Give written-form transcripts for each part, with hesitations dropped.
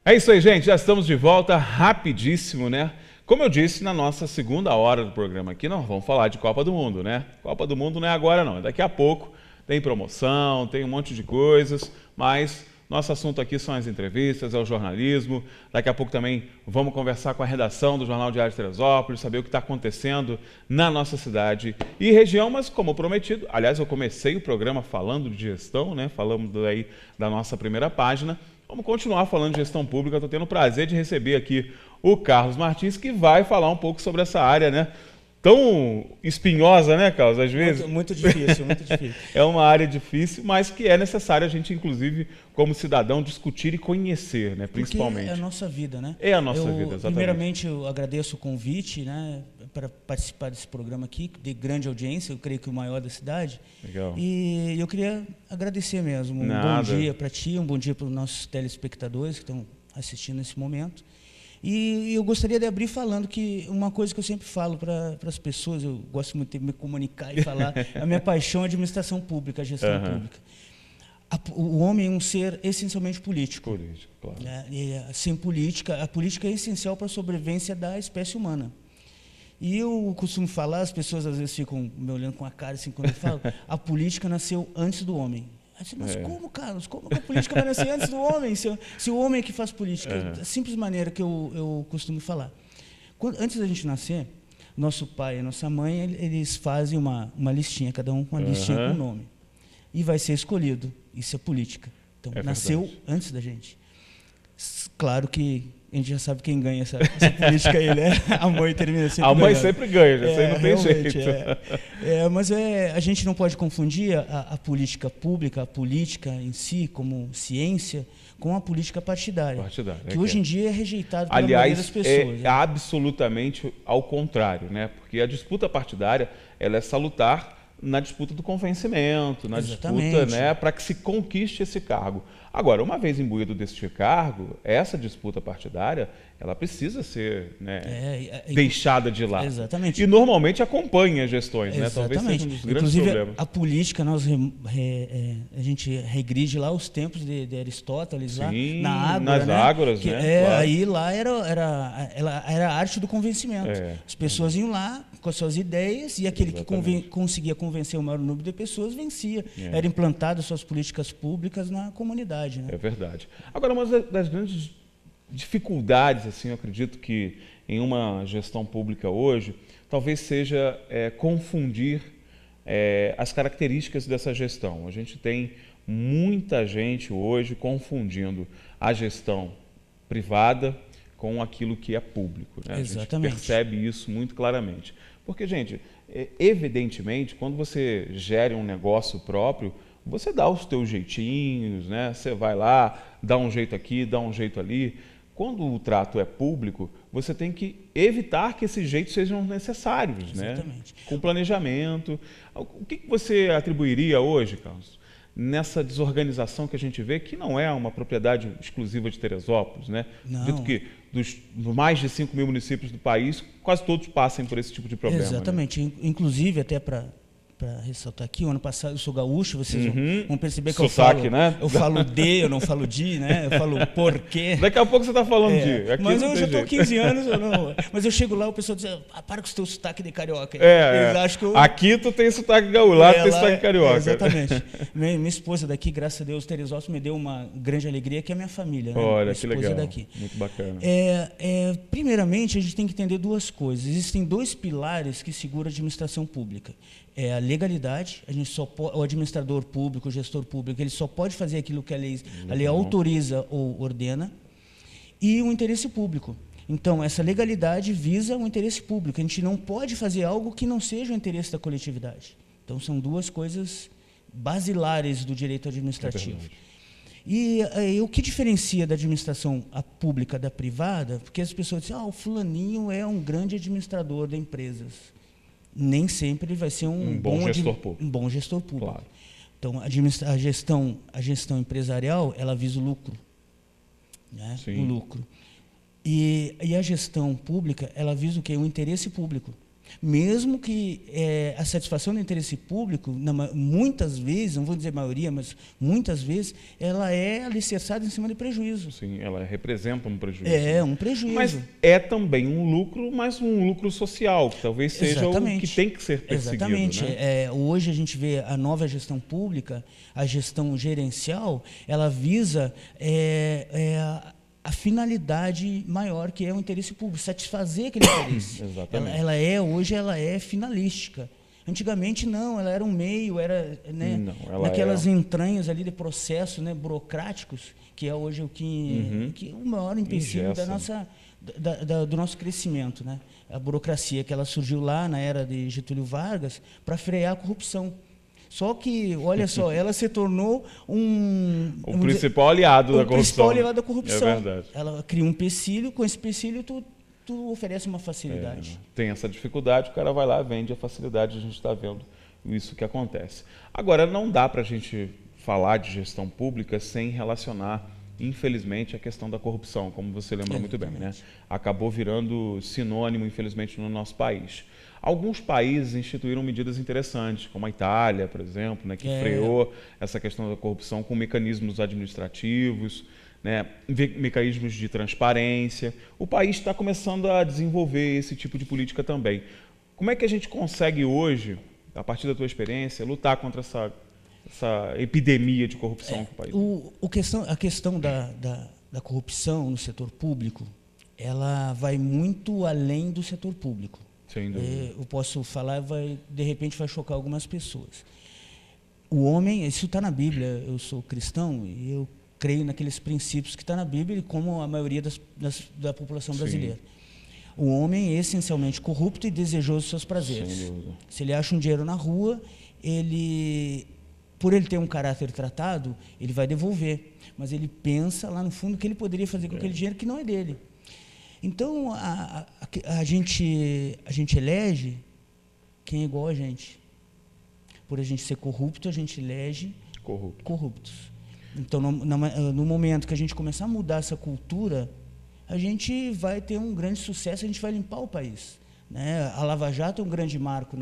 É isso aí, gente. Já estamos de volta, rapidíssimo, né? Como eu disse, na nossa segunda hora do programa aqui, nós vamos falar de Copa do Mundo, né? Copa do Mundo não é agora, não. Daqui a pouco tem promoção, tem um monte de coisas, mas nosso assunto aqui são as entrevistas, é o jornalismo. Daqui a pouco também vamos conversar com a redação do Jornal Diário de Teresópolis, saber o que está acontecendo na nossa cidade e região, mas como prometido, aliás, eu comecei o programa falando de gestão, né? Falamos aí da nossa primeira página. Vamos continuar falando de gestão pública. Estou tendo o prazer de receber aqui o Carlos Martins, que vai falar um pouco sobre essa área, né? Tão espinhosa, né, Carlos, às vezes? Muito difícil, muito difícil. É uma área difícil, mas que é necessário a gente, inclusive, como cidadão, discutir e conhecer, né, principalmente. Porque é a nossa vida, né? É a nossa vida, exatamente. Primeiramente, eu agradeço o convite, né, para participar desse programa aqui, de grande audiência, eu creio que o maior da cidade. Legal. E eu queria agradecer mesmo. Bom dia para ti, um bom dia para os nossos telespectadores que estão assistindo nesse momento. E eu gostaria de abrir falando que uma coisa que eu sempre falo para as pessoas, eu gosto muito de me comunicar e falar, a minha paixão é a administração pública, a gestão pública. O homem é um ser essencialmente político. Político, claro. Sem política, a política é essencial para a sobrevivência da espécie humana. E eu costumo falar, as pessoas às vezes ficam me olhando com a cara assim quando eu falo, a política nasceu antes do homem. Mas como, Carlos? Como que a política vai nascer antes do homem? Se o homem é que faz política. Da simples maneira que eu costumo falar. Antes da gente nascer, nosso pai e nossa mãe, eles fazem uma listinha, cada um com uma listinha com nome. E vai ser escolhido. Isso é política. Então, nasceu antes da gente. Claro que a gente já sabe quem ganha essa política aí, né? A mãe termina sempre ganhando. A mãe sempre ganha, isso aí não tem jeito. Mas a gente não pode confundir a política pública, a política em si, como ciência, com a política partidária. Que hoje em dia é rejeitado pela maioria das pessoas. É absolutamente ao contrário, né? Porque a disputa partidária ela é salutar na disputa do convencimento, na disputa, né, para que se conquiste esse cargo. Agora, uma vez imbuído deste cargo, essa disputa partidária, ela precisa ser, né, deixada de lado. Exatamente. E normalmente acompanha as gestões, né? Talvez seja um dos grandes problemas. A política, a gente regride lá os tempos de Aristóteles, lá na Ágora, nas Ágoras, né? Claro. Aí lá era a arte do convencimento. As pessoas iam lá com as suas ideias e aquele que conseguia convencer o maior número de pessoas vencia. Era implantado suas políticas públicas na comunidade. Né? É verdade. Agora, uma das grandes dificuldades, assim, eu acredito que em uma gestão pública hoje, talvez seja confundir as características dessa gestão. A gente tem muita gente hoje confundindo a gestão privada com aquilo que é público. Né? Exatamente. A gente percebe isso muito claramente. Porque, gente, evidentemente, quando você gere um negócio próprio, você dá os teus jeitinhos, né? Você vai lá, dá um jeito aqui, dá um jeito ali. Quando o trato é público, você tem que evitar que esses jeitos sejam necessários, Exatamente. né? Com planejamento. O que você atribuiria hoje, Carlos, nessa desorganização que a gente vê, que não é uma propriedade exclusiva de Teresópolis, né? Dito que dos mais de 5 mil municípios do país, quase todos passem por esse tipo de problema. Exatamente. Né? Inclusive, até para ressaltar aqui, o ano passado eu sou gaúcho, vocês vão perceber que eu falo de, eu não falo de, né? Eu falo porquê. Daqui a pouco você está falando de. Aqui mas eu já estou há 15 anos, mas eu chego lá, o pessoal diz, para com o teu sotaque de carioca. Eles acham que aqui tu tem sotaque gaúcho, lá tu tem sotaque carioca. Exatamente. Minha esposa daqui, graças a Deus, Teresópolis me deu uma grande alegria, que é a minha família. Né? Olha, que legal. Daqui. Muito bacana. Primeiramente, a gente tem que entender duas coisas. Existem dois pilares que seguram a administração pública. É a legalidade, o administrador público, o gestor público, ele só pode fazer aquilo que a lei autoriza ou ordena, e o interesse público. Então, essa legalidade visa o interesse público. A gente não pode fazer algo que não seja o interesse da coletividade. Então, são duas coisas basilares do direito administrativo. E o que diferencia da administração pública da privada? Porque as pessoas dizem, o fulaninho é um grande administrador de empresas. Nem sempre ele vai ser um bom gestor público. Claro. Então, a gestão empresarial, ela visa o lucro. Né? O lucro. E a gestão pública, ela visa o quê? O interesse público. Mesmo que a satisfação do interesse público, muitas vezes, não vou dizer maioria, mas muitas vezes, ela é alicerçada em cima de prejuízo. Sim, ela representa um prejuízo. É, um prejuízo. Mas é também um lucro, mas um lucro social, que talvez seja Exatamente. o que tem que ser perseguido. Exatamente. Né? Hoje a gente vê a nova gestão pública, a gestão gerencial, ela visa a finalidade maior, que é o interesse público, satisfazer aquele interesse. Exatamente. Hoje ela é finalística. Antigamente não, ela era um meio, era, né, não, naquelas entranhas ali de processos, né, burocráticos, que é hoje o que o maior empecilho do nosso crescimento, né? A burocracia, que ela surgiu lá na era de Getúlio Vargas para frear a corrupção. Só que, olha só, ela se tornou o principal aliado da corrupção. O principal aliado da corrupção. É verdade. Ela cria um empecilho, com esse empecilho tu oferece uma facilidade. Tem essa dificuldade, o cara vai lá, vende a facilidade, a gente está vendo isso que acontece. Agora, não dá para a gente falar de gestão pública sem relacionar, infelizmente, a questão da corrupção, como você lembra muito bem, né? Acabou virando sinônimo, infelizmente, no nosso país. Alguns países instituíram medidas interessantes, como a Itália, por exemplo, né, que freou essa questão da corrupção com mecanismos administrativos, né, mecanismos de transparência. O país está começando a desenvolver esse tipo de política também. Como é que a gente consegue hoje, a partir da tua experiência, lutar contra essa epidemia de corrupção que o país tem? A questão da corrupção no setor público, ela vai muito além do setor público. Sem dúvida. Eu posso falar, de repente vai chocar algumas pessoas. O homem, isso está na Bíblia, eu sou cristão e eu creio naqueles princípios que está na Bíblia, como a maioria da população brasileira. O homem é essencialmente corrupto e desejoso dos seus prazeres. Se ele acha um dinheiro na rua, por ele ter um caráter tratado, ele vai devolver. Mas ele pensa lá no fundo que ele poderia fazer com aquele dinheiro que não é dele. Então, a gente elege quem é igual a gente. Por a gente ser corrupto, a gente elege corruptos. Então, no momento que a gente começar a mudar essa cultura, a gente vai ter um grande sucesso, a gente vai limpar o país. Né? A Lava Jato é um grande marco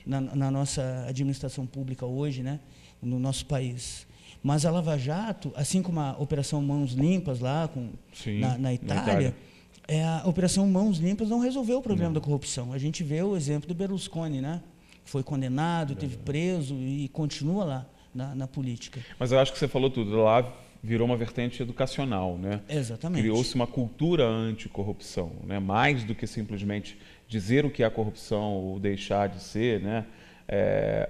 na nossa administração pública hoje, né? No nosso país. Mas a Lava Jato, assim como a Operação Mãos Limpas lá na Itália, a Operação Mãos Limpas não resolveu o problema da corrupção. A gente vê o exemplo do Berlusconi, né? Foi condenado, teve preso e continua lá na política. Mas eu acho que você falou tudo. Lá virou uma vertente educacional, né? Exatamente. Criou-se uma cultura anticorrupção, né? Mais do que simplesmente dizer o que é a corrupção ou deixar de ser, né?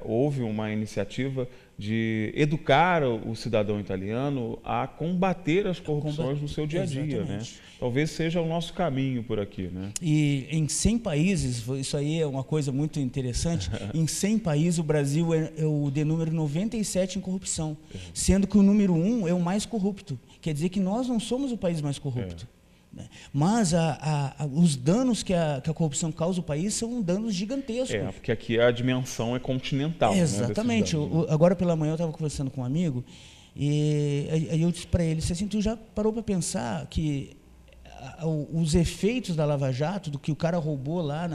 Houve uma iniciativa de educar o cidadão italiano a combater as corrupções no seu dia a dia, né? Talvez seja o nosso caminho por aqui, né? E em 100 países, isso aí é uma coisa muito interessante, em 100 países o Brasil é o de número 97 em corrupção, sendo que o número 1 é o mais corrupto. Quer dizer que nós não somos o país mais corrupto. Mas os danos que a corrupção causa ao país são danos gigantescos. Porque aqui a dimensão é continental. Exatamente. Né, agora pela manhã eu estava conversando com um amigo e aí eu disse para ele, assim, tu já parou para pensar que os efeitos da Lava Jato, do que o cara roubou lá,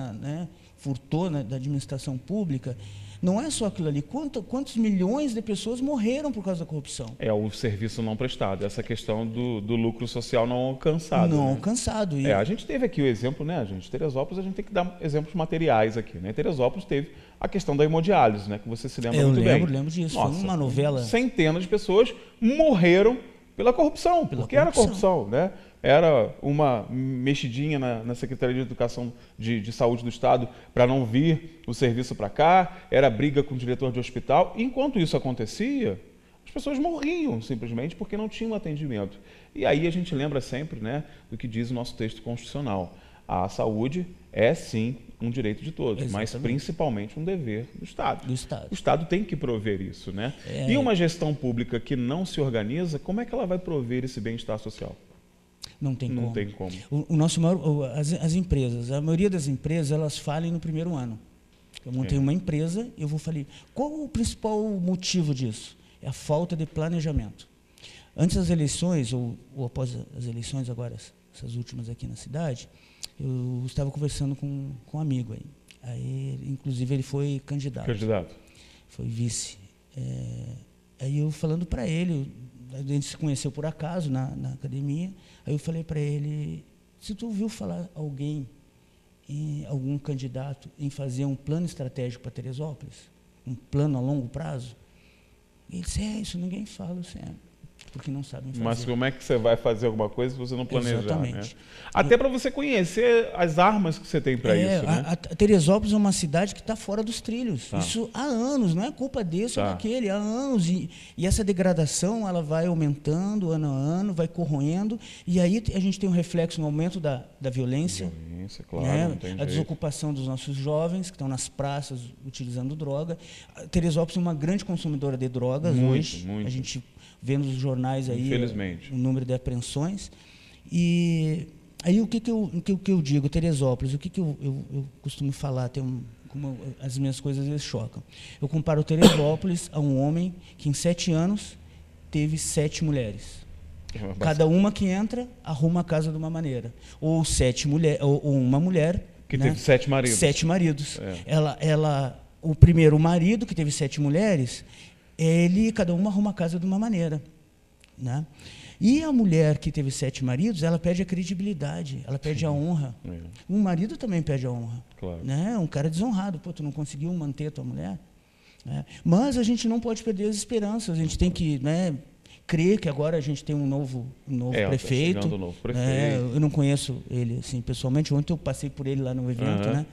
furtou da administração pública, não é só aquilo ali. Quantos milhões de pessoas morreram por causa da corrupção? O serviço não prestado, essa questão do lucro social não alcançado. Não alcançado. A gente teve aqui o exemplo, né, gente? Teresópolis, a gente tem que dar exemplos materiais aqui, né? Teresópolis teve a questão da hemodiálise, né? Que você se lembra muito bem. Eu lembro disso. Nossa, foi uma novela. Centenas de pessoas morreram pela corrupção, porque era corrupção, né? Era uma mexidinha na Secretaria de Educação de Saúde do Estado para não vir o serviço para cá, era briga com o diretor de hospital. Enquanto isso acontecia, as pessoas morriam simplesmente porque não tinham atendimento. E aí a gente lembra sempre, né, do que diz o nosso texto constitucional. A saúde é, sim, um direito de todos, mas principalmente um dever do Estado. O Estado tem que prover isso, né? E uma gestão pública que não se organiza, como é que ela vai prover esse bem-estar social? Não tem como. O nosso maior, as empresas, a maioria das empresas, elas falem no primeiro ano. Eu montei uma empresa e eu vou falar, qual o principal motivo disso? É a falta de planejamento. Antes das eleições, ou após as eleições agora, essas últimas aqui na cidade, eu estava conversando com um amigo aí. Aí, inclusive, ele foi candidato. Foi vice. Aí eu falando para ele, a gente se conheceu por acaso na academia, aí eu falei para ele, se tu ouviu falar algum candidato em fazer um plano estratégico para Teresópolis, um plano a longo prazo? Ele disse, isso ninguém fala sempre. Porque não sabem fazer. Mas como é que você vai fazer alguma coisa se você não planejar? Exatamente. Né? Até para você conhecer as armas que você tem para isso. Né? A Teresópolis é uma cidade que está fora dos trilhos. Isso há anos, não é culpa desse ou daquele, há anos. E essa degradação ela vai aumentando ano a ano, vai corroendo, e aí a gente tem um reflexo no aumento da violência. Claro, né? Não tem jeito. A desocupação dos nossos jovens que estão nas praças utilizando droga. A Teresópolis é uma grande consumidora de drogas hoje. Muito. A gente vê nos jornais aí Infelizmente. o número de apreensões. E aí o que eu digo, Teresópolis, o que eu costumo falar, como as minhas coisas às vezes chocam. Eu comparo Teresópolis a um homem que em 7 anos teve 7 mulheres. Cada uma que entra arruma a casa de uma maneira. Ou uma mulher que teve 7 maridos. 7 maridos. O primeiro marido que teve 7 mulheres, cada uma arruma a casa de uma maneira, né? E a mulher que teve 7 maridos, ela perde a credibilidade, ela perde a honra. Um marido também perde a honra. Claro. Né? Um cara desonrado, tu não conseguiu manter a tua mulher. Né? Mas a gente não pode perder as esperanças, a gente tem que crer que agora a gente tem um novo prefeito. Tá novo prefeito. Eu não conheço ele assim, pessoalmente, ontem eu passei por ele lá no evento, né?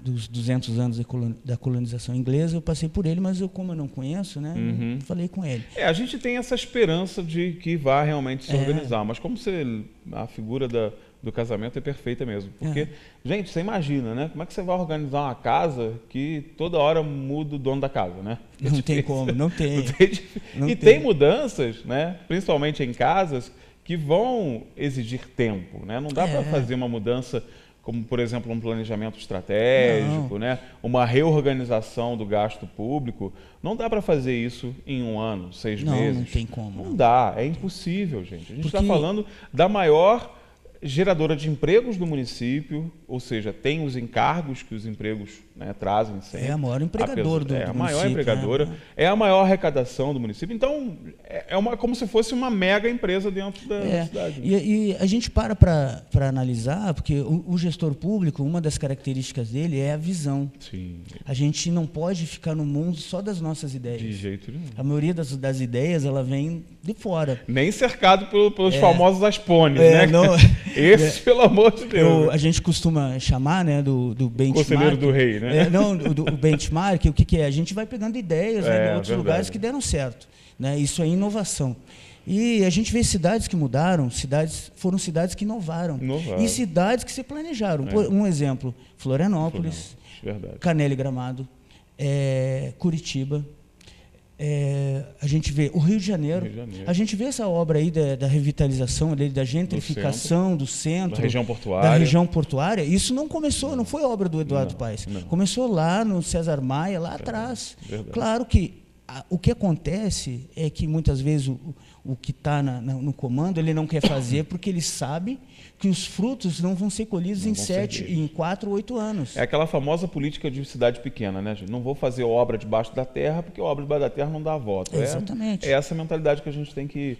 Dos 200 anos da colonização inglesa, eu passei por ele, mas como eu não conheço, né, falei com ele. A gente tem essa esperança de que vá realmente se organizar, mas como a figura do casamento é perfeita mesmo. Porque, gente, você imagina, né? Como é que você vai organizar uma casa que toda hora muda o dono da casa, né? Não tem como, não tem. Tem mudanças, né? Principalmente em casas, que vão exigir tempo, né? Não dá para fazer uma mudança como, por exemplo, um planejamento estratégico, né? Uma reorganização do gasto público. Não dá para fazer isso em 1 ano, 6 meses. Não tem como. Não dá, é impossível, gente. A gente está falando da maior geradora de empregos do município, ou seja, tem os encargos que os empregos, né, trazem sempre. É a maior empregadora do município. É a maior empregadora, é a maior arrecadação do município. Então, como se fosse uma mega empresa dentro da cidade. E a gente para analisar, porque o gestor público, uma das características dele é a visão. Sim. A gente não pode ficar no mundo só das nossas ideias. De jeito nenhum. A maioria das ideias, ela vem de fora. Nem cercado pelos famosos aspones, né? Esse, pelo amor de Deus. A gente costuma chamar, né, do benchmark. Conselheiro do rei, né? O benchmark, o que é? A gente vai pegando ideias de outros lugares que deram certo. Né? Isso é inovação. E a gente vê cidades que mudaram, foram cidades que inovaram. E cidades que se planejaram. Um exemplo, Florianópolis, Canela e Gramado, Curitiba. A gente vê o Rio de Janeiro. A gente vê essa obra aí da revitalização, da gentrificação do centro, da região portuária. Isso não começou, não foi obra do Eduardo Paes. Começou lá no César Maia, lá atrás. Claro que o que acontece é que muitas vezes o que está no comando ele não quer fazer porque ele sabe que os frutos não vão ser colhidos em 4 ou 8 anos. É aquela famosa política de cidade pequena, né, gente? Não vou fazer obra debaixo da terra porque obra debaixo da terra não dá voto. Exatamente. É essa mentalidade que a gente tem que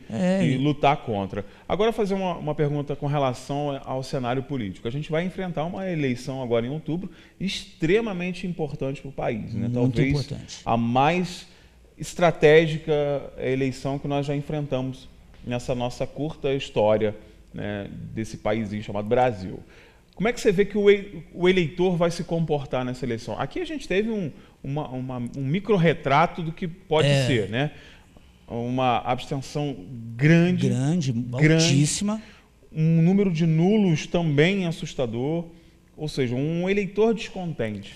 lutar contra. Agora, fazer uma pergunta com relação ao cenário político. A gente vai enfrentar uma eleição agora em outubro extremamente importante para o país, né? Talvez importante. A mais estratégica eleição que nós já enfrentamos nessa nossa curta história, né, desse paísinho chamado Brasil. Como é que você vê que o eleitor vai se comportar nessa eleição? Aqui a gente teve um micro-retrato do que pode ser, né? Uma abstenção grande, altíssima. Um número de nulos também assustador, ou seja, um eleitor descontente.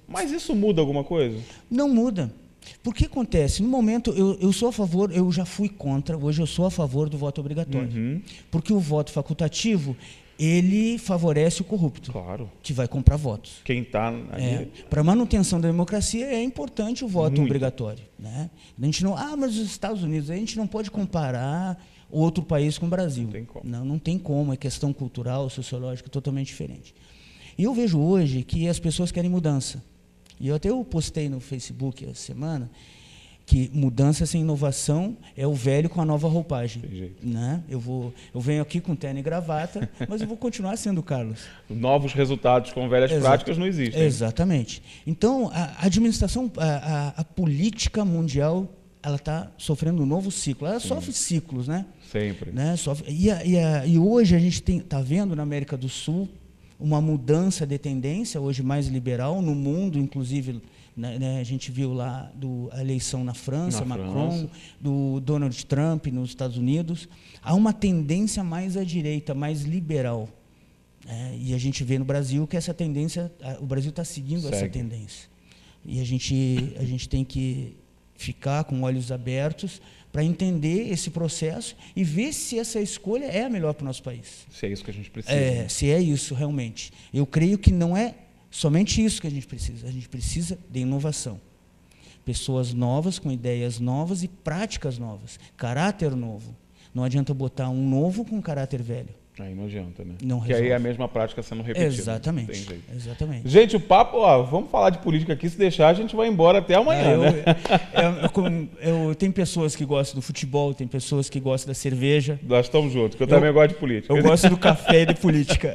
Mas isso muda alguma coisa? Não muda. Por que acontece? No momento, eu sou a favor, eu já fui contra, hoje eu sou a favor do voto obrigatório. Porque o voto facultativo, ele favorece o corrupto, que vai comprar votos. Quem está para a manutenção da democracia é importante o voto obrigatório. Né? A gente não, mas os Estados Unidos, a gente não pode comparar outro país com o Brasil. Não tem como. Não tem como, é questão cultural, sociológica, totalmente diferente. E eu vejo hoje que as pessoas querem mudança. E eu postei no Facebook essa semana que mudança sem inovação é o velho com a nova roupagem. Tem jeito. Né? Eu venho aqui com terno e gravata, mas eu vou continuar sendo o Carlos. Novos resultados com velhas práticas não existem. Exatamente. Então, a administração, a política mundial, ela está sofrendo um novo ciclo. Ela sofre ciclos, né? Sempre. Né? E hoje a gente está vendo na América do Sul uma mudança de tendência, hoje mais liberal, no mundo, inclusive. Né, a gente viu lá a eleição na França, Macron, do Donald Trump nos Estados Unidos. Há uma tendência mais à direita, mais liberal. E a gente vê no Brasil que essa tendência, o Brasil está seguindo essa tendência. E a gente tem que ficar com olhos abertos para entender esse processo e ver se essa escolha é a melhor para o nosso país. Se é isso que a gente precisa. Se é isso realmente. Eu creio que não é somente isso que a gente precisa de inovação. Pessoas novas, com ideias novas e práticas novas, caráter novo. Não adianta botar um novo com caráter velho. Aí não adianta, né? Não Porque aí é a mesma prática sendo repetida. Exatamente. Não tem jeito. Exatamente. Gente, o papo, vamos falar de política aqui, se deixar a gente vai embora até amanhã, né? Tem pessoas que gostam do futebol, tem pessoas que gostam da cerveja. Nós estamos juntos, que eu também gosto de política. Eu gosto do café e de política.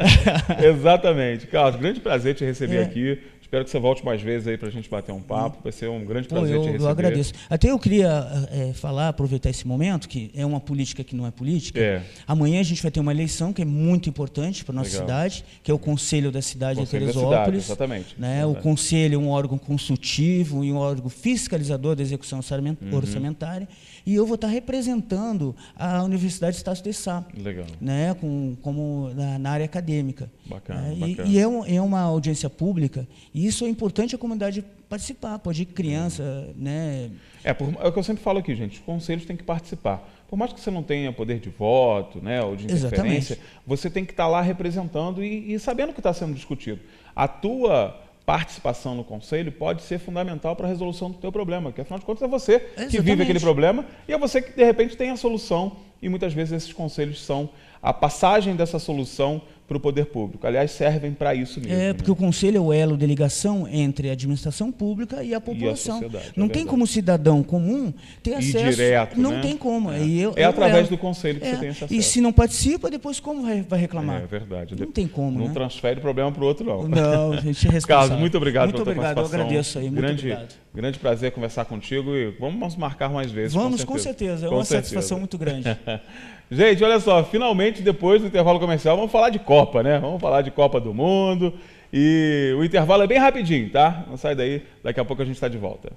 Exatamente. Carlos, grande prazer te receber aqui. Espero que você volte mais vezes aí para a gente bater um papo. Vai ser um grande prazer te receber. Eu agradeço. Até eu queria aproveitar esse momento, que é uma política que não é política. Amanhã a gente vai ter uma eleição que é muito importante para a nossa cidade, que é o Conselho da Cidade de Teresópolis. Exatamente. Né? O Conselho é um órgão consultivo e um órgão fiscalizador da execução orçamentária. E eu vou estar representando a Universidade Estácio de Sá. Legal. Né? Como na área acadêmica. Bacana, bacana. E é uma audiência pública. E isso é importante a comunidade participar, pode ir criança, né? É o que eu sempre falo aqui, gente, os conselhos têm que participar. Por mais que você não tenha poder de voto, né, ou de interferência, Exatamente. Você tem que estar lá representando e sabendo o que está sendo discutido. A tua participação no conselho pode ser fundamental para a resolução do teu problema, que afinal de contas é você que vive aquele problema e é você que de repente tem a solução e muitas vezes esses conselhos são a passagem dessa solução para o poder público. Aliás, servem para isso mesmo. Porque o conselho é o elo de ligação entre a administração pública e a população. E a sociedade, não tem como cidadão comum ter acesso. Direto, não né? tem como. Através do conselho que você tem esse acesso. E se não participa, depois como vai reclamar? É verdade. Não tem como, Não transfere o problema para o outro, não. Não, a gente é responsável. Carlos, muito obrigado pela tua participação. Eu agradeço aí. Muito obrigado. Grande prazer conversar contigo e vamos marcar mais vezes. Vamos, com certeza. É uma satisfação muito grande. Gente, olha só, finalmente depois do intervalo comercial vamos falar de Copa, né? Vamos falar de Copa do Mundo e o intervalo é bem rapidinho, tá? Não sai daí, daqui a pouco a gente está de volta.